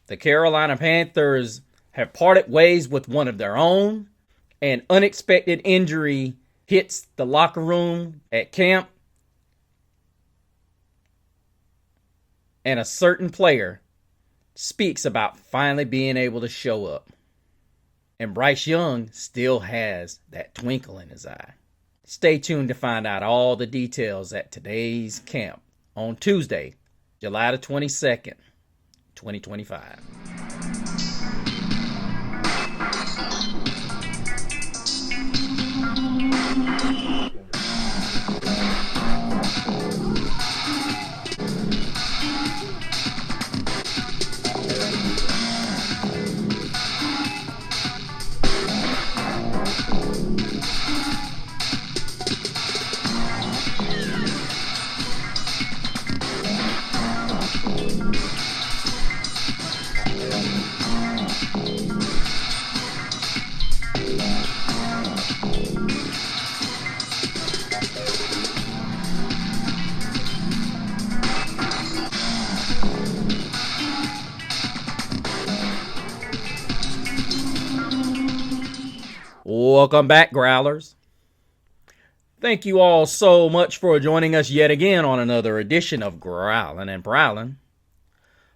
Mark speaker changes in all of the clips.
Speaker 1: The Carolina Panthers have parted ways with one of their own. An unexpected injury hits the locker room at camp. And a certain player speaks about finally being able to show up. And Bryce Young still has that twinkle in his eye. Stay tuned to find out all the details at today's camp on Tuesday, July the 22nd, 2025. Welcome back, Growlers. Thank you all so much for joining us yet again on another edition of Growlin' and Prowlin'.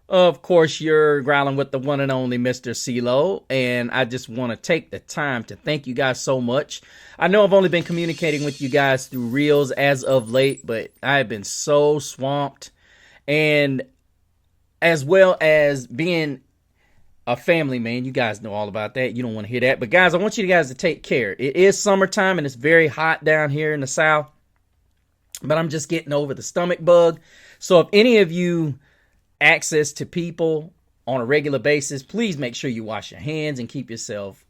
Speaker 1: Of course, you're growling with the one and only Mr. CeeLo, and I just want to take the time to thank you guys so much. I know I've only been communicating with you guys through Reels as of late, but I've been so swamped, and as well as being a family man, you guys know all about that. You don't want to hear that. But guys, I want you guys to take care. It is summertime and it's very hot down here in the South. But I'm just getting over the stomach bug. So if any of you access to people on a regular basis, please make sure you wash your hands and keep yourself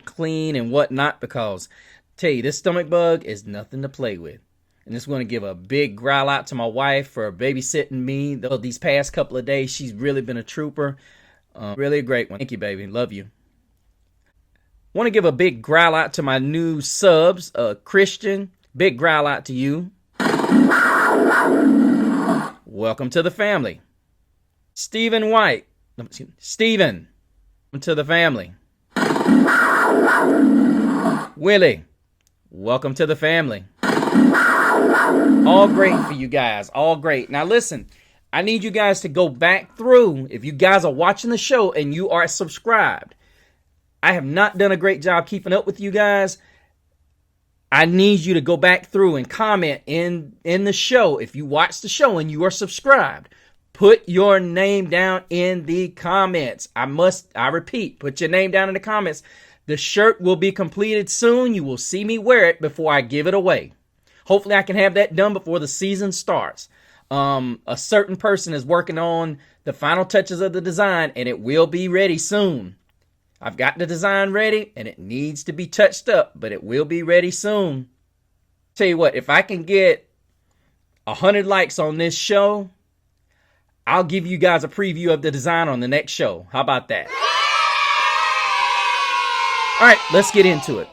Speaker 1: clean and whatnot. Because I tell you, this stomach bug is nothing to play with. And just want to give a big growl out to my wife for babysitting me these past couple of days. She's really been a trooper. Really a great one. Thank you, baby. Love you. Want to give a big growl out to my new subs. Christian, big growl out to you. Welcome to the family. Stephen White. Stephen, welcome to the family. Willie, welcome to the family. All great for you guys. All great. Now listen. I need you guys to go back through. If you guys are watching the show and you are subscribed, I have not done a great job keeping up with you guys. I need you to go back through and comment in the show. If you watch the show and you are subscribed, put your name down in the comments. I repeat, put your name down in the comments. The shirt will be completed soon. You will see me wear it before I give it away. Hopefully I can have that done before the season starts. A certain person is working on the final touches of the design, and it will be ready soon. I've got the design ready, and it needs to be touched up, but it will be ready soon. Tell you what, if I can get 100 likes on this show, I'll give you guys a preview of the design on the next show. How about that? All right, let's get into it.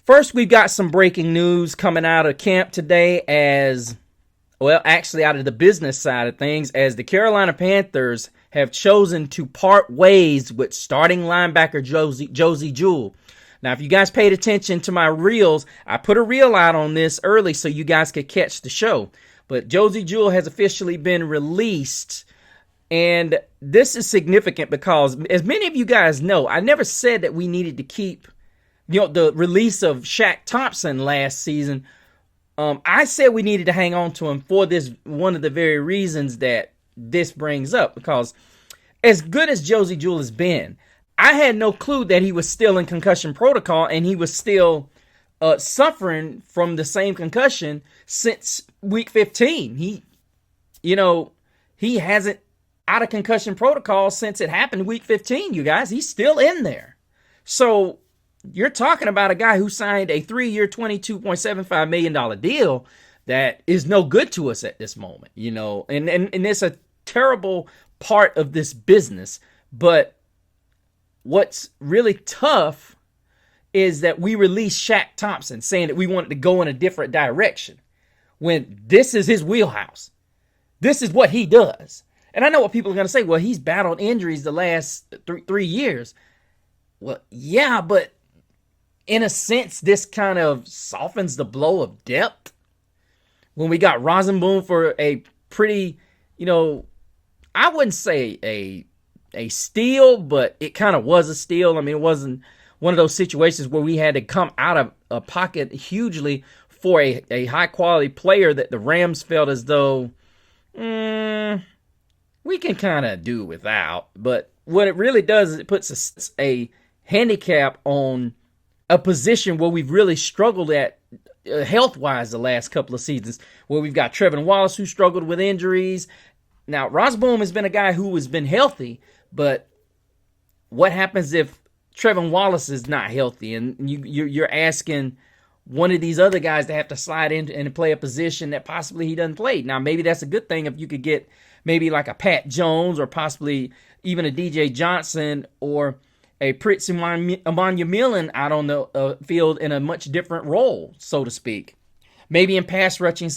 Speaker 1: First, we've got some breaking news coming out of camp today actually out of the business side of things, as the Carolina Panthers have chosen to part ways with starting linebacker Josey Jewell. Now, if you guys paid attention to my reels, I put a reel out on this early so you guys could catch the show. But Josey Jewell has officially been released, and this is significant because, as many of you guys know, I never said that we needed to keep, the release of Shaq Thompson last season. I said we needed to hang on to him for this, one of the very reasons that this brings up, because as good as Josey Jewell has been, I had no clue that he was still in concussion protocol and he was still suffering from the same concussion since week 15. He hasn't out of concussion protocol since it happened week 15, you guys. He's still in there. So you're talking about a guy who signed a 3-year, $22.75 million deal that is no good to us at this moment, and it's a terrible part of this business. But what's really tough is that we released Shaq Thompson saying that we wanted to go in a different direction when this is his wheelhouse. This is what he does. And I know what people are going to say. Well, he's battled injuries the last 3 years. Well, yeah, but in a sense, this kind of softens the blow of depth. When we got Rosenboom for a pretty, I wouldn't say a steal, but it kind of was a steal. I mean, it wasn't one of those situations where we had to come out of a pocket hugely for a high-quality player that the Rams felt as though, we can kind of do without. But what it really does is it puts a handicap on a position where we've really struggled at health-wise the last couple of seasons, where we've got Trevin Wallace who struggled with injuries. Now, Rosenboom has been a guy who has been healthy, but what happens if Trevin Wallace is not healthy and you're asking one of these other guys to have to slide in and play a position that possibly he doesn't play? Now, maybe that's a good thing if you could get maybe like a Pat Jones or possibly even a DJ Johnson or a Pritz Emmanuel out on the field in a much different role, so to speak. Maybe in pass rushing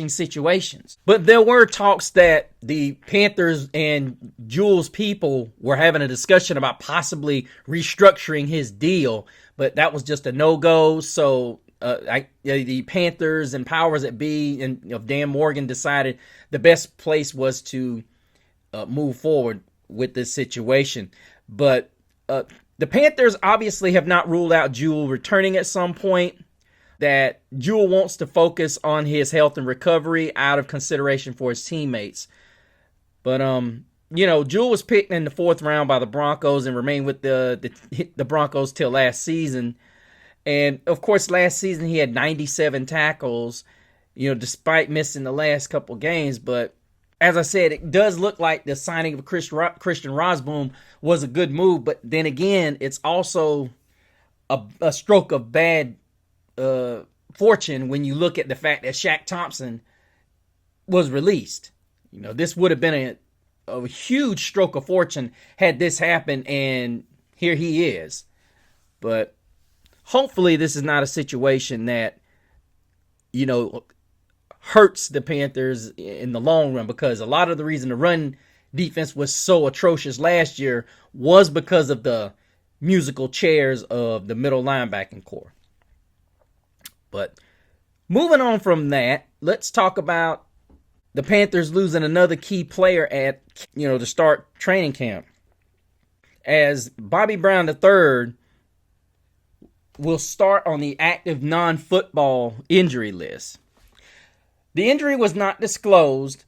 Speaker 1: situations. But there were talks that the Panthers and Jules people were having a discussion about possibly restructuring his deal, but that was just a no-go. So the Panthers and powers that be and of Dan Morgan decided the best place was to move forward with this situation. But the Panthers obviously have not ruled out Jewell returning at some point. That Jewell wants to focus on his health and recovery out of consideration for his teammates. But, Jewell was picked in the 4th round by the Broncos and remained with the Broncos till last season. And, of course, last season he had 97 tackles, despite missing the last couple games. But, as I said, it does look like the signing of Christian Rosenboom was a good move. But then again, it's also a stroke of bad fortune when you look at the fact that Shaq Thompson was released. This would have been a huge stroke of fortune had this happened, and here he is. But hopefully this is not a situation that, hurts the Panthers in the long run, because a lot of the reason the run defense was so atrocious last year was because of the musical chairs of the middle linebacking core. But moving on from that, let's talk about the Panthers losing another key player at, to start training camp. As Bobby Brown III will start on the active non-football injury list. The injury was not disclosed,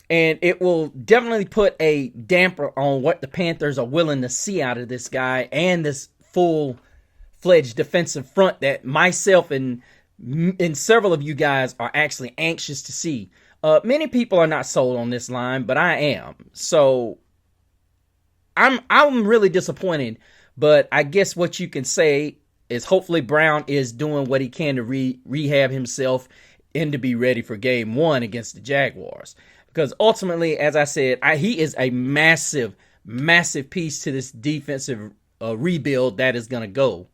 Speaker 1: and it will definitely put a damper on what the Panthers are willing to see out of this guy and this full-fledged defensive front that myself and several of you guys are actually anxious to see. Many people are not sold on this line, but I am. So I'm really disappointed, but I guess what you can say is hopefully Brown is doing what he can to rehab himself and to be ready for game 1 against the Jaguars. Because ultimately, as I said, he is a massive, massive piece to this defensive rebuild that is going to go.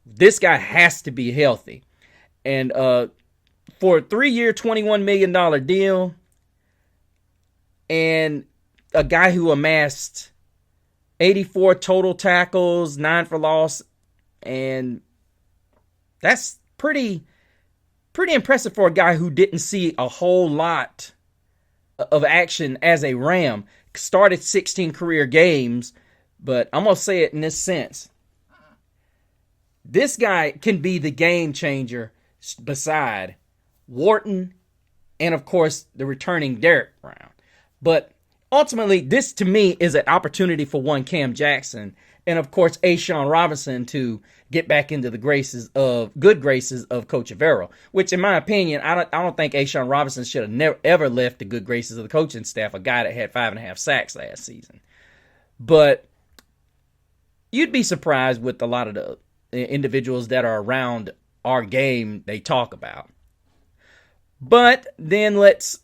Speaker 1: This guy has to be healthy. And for a 3-year, $21 million deal, and a guy who amassed 84 total tackles, 9 for loss, and that's pretty impressive for a guy who didn't see a whole lot of action as a Ram. Started 16 career games, but I'm going to say it in this sense. This guy can be the game changer beside Wharton and, of course, the returning Derek Brown. But ultimately, this to me is an opportunity for one Cam Jackson and, of course, A'Shawn Robinson to get back into the good graces of Coach Avero, which, in my opinion, I don't think A'Shawn Robinson should have ever left the good graces of the coaching staff, a guy that had 5.5 sacks last season. But you'd be surprised with a lot of the individuals that are around our game they talk about. But then let's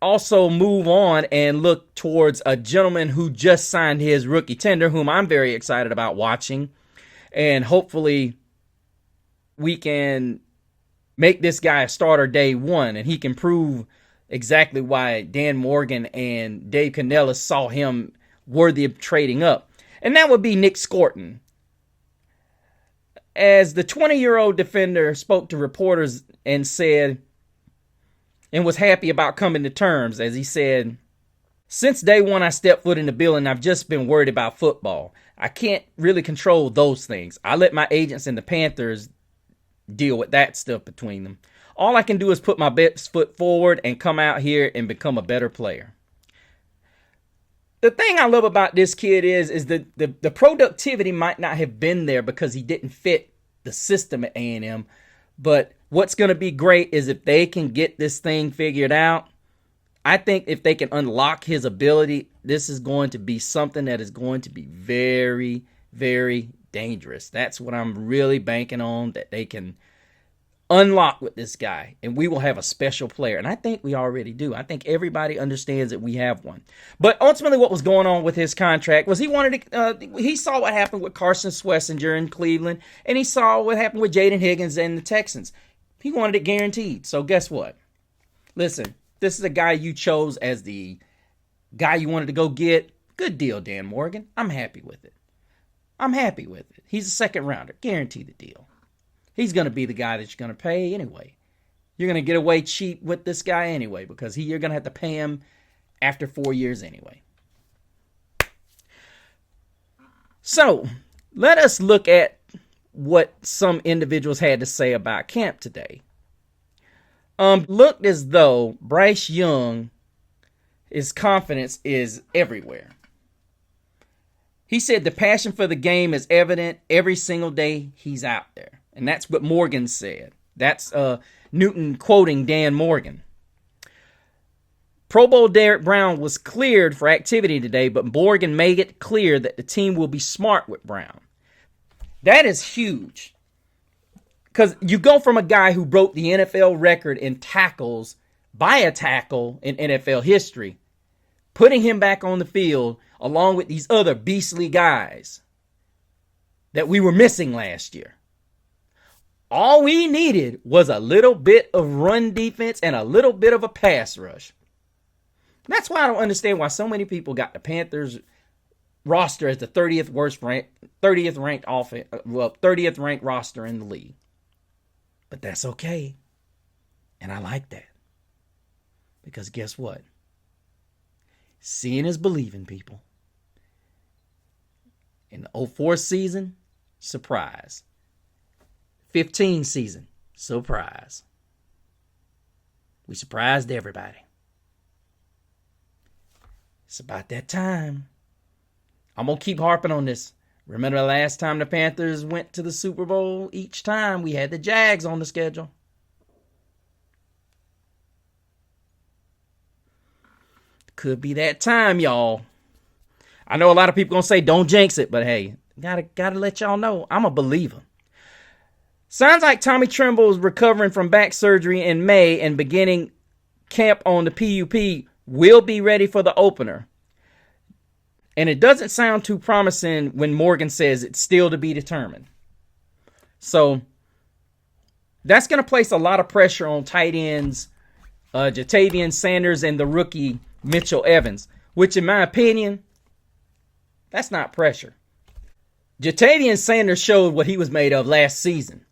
Speaker 1: also move on and look towards a gentleman who just signed his rookie tender, whom I'm very excited about watching. And hopefully we can make this guy a starter day 1, and he can prove exactly why Dan Morgan and Dave Canellis saw him worthy of trading up. And that would be Nick Scourton. As the 20-year-old defender spoke to reporters and said, and was happy about coming to terms, as he said, "Since day one I stepped foot in the building, I've just been worried about football. I can't really control those things. I let my agents and the Panthers deal with that stuff between them. All I can do is put my best foot forward and come out here and become a better player." The thing I love about this kid is that the productivity might not have been there because he didn't fit the system at A&M. But what's going to be great is if they can get this thing figured out. I think if they can unlock his ability, this is going to be something that is going to be very, very dangerous. That's what I'm really banking on, that they can unlock with this guy, and we will have a special player. And I think we already do. I think everybody understands that we have one. But ultimately, what was going on with his contract was he saw what happened with Carson Schlesinger in Cleveland, and he saw what happened with Jaden Higgins and the Texans. He wanted it guaranteed. So guess what? Listen, this is a guy you chose as the guy you wanted to go get. Good deal, Dan Morgan. I'm happy with it. He's a second rounder. Guarantee the deal. He's going to be the guy that you're going to pay anyway. You're going to get away cheap with this guy anyway because you're going to have to pay him after 4 years anyway. So, let us look at what some individuals had to say about camp today. Looked as though Bryce Young, his confidence is everywhere. He said the passion for the game is evident every single day he's out there. And that's what Morgan said. That's Newton quoting Dan Morgan. Pro Bowl Derek Brown was cleared for activity today, but Morgan made it clear that the team will be smart with Brown. That is huge. Because you go from a guy who broke the NFL record in tackles by a tackle in NFL history, putting him back on the field along with these other beastly guys that we were missing last year. All we needed was a little bit of run defense and a little bit of a pass rush. That's why I don't understand why so many people got the Panthers roster as the 30th ranked roster in the league. But that's okay. And I like that. Because guess what? Seeing is believing, people. In the 04 season, surprise. 15 season, surprise. We surprised everybody. It's about that time. I'm going to keep harping on this. Remember the last time the Panthers went to the Super Bowl? Each time we had the Jags on the schedule. Could be that time, y'all. I know a lot of people going to say don't jinx it, but hey, gotta let y'all know I'm a believer. Sounds like Tommy Tremble is recovering from back surgery in May and beginning camp on the PUP will be ready for the opener. And it doesn't sound too promising when Morgan says it's still to be determined. So that's going to place a lot of pressure on tight ends Jatavian Sanders and the rookie Mitchell Evans, which in my opinion, that's not pressure. Jatavian Sanders showed what he was made of last season.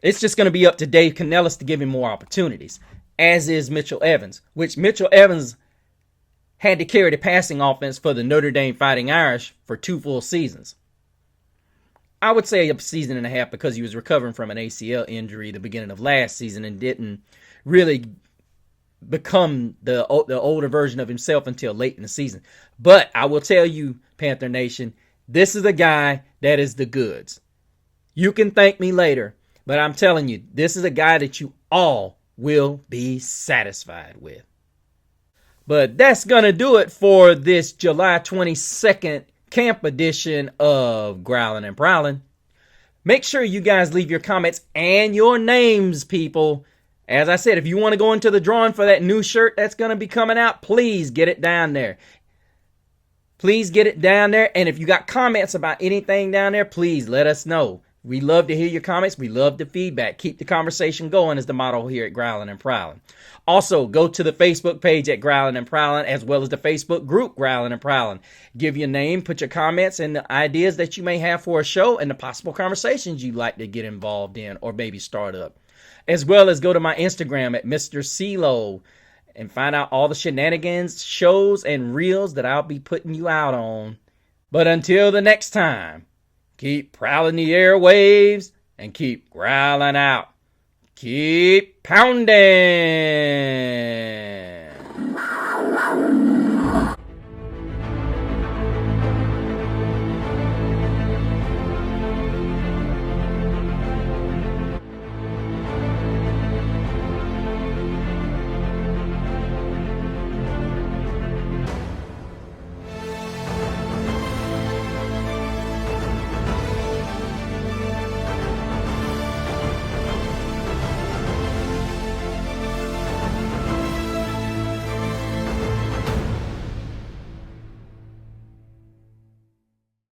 Speaker 1: It's just going to be up to Dave Canellis to give him more opportunities, as is Mitchell Evans, which Mitchell Evans had to carry the passing offense for the Notre Dame Fighting Irish for 2 full seasons. I would say a season and a half because he was recovering from an ACL injury the beginning of last season and didn't really become the older version of himself until late in the season. But I will tell you, Panther Nation, this is a guy that is the goods. You can thank me later, but I'm telling you, this is a guy that you all will be satisfied with. But that's going to do it for this July 22nd camp edition of Growlin' and Prowlin'. Make sure you guys leave your comments and your names, people. As I said, if you want to go into the drawing for that new shirt that's going to be coming out, please get it down there. Please get it down there. And if you got comments about anything down there, please let us know. We love to hear your comments. We love the feedback. Keep the conversation going is the motto here at Growlin' and Prowlin'. Also, go to the Facebook page at Growlin' and Prowlin', as well as the Facebook group Growlin' and Prowlin'. Give your name, put your comments and the ideas that you may have for a show and the possible conversations you'd like to get involved in or maybe start up. As well as go to my Instagram at Mr. CeeLo and find out all the shenanigans, shows, and reels that I'll be putting you out on. But until the next time, keep prowling the airwaves and keep growling out. Keep pounding.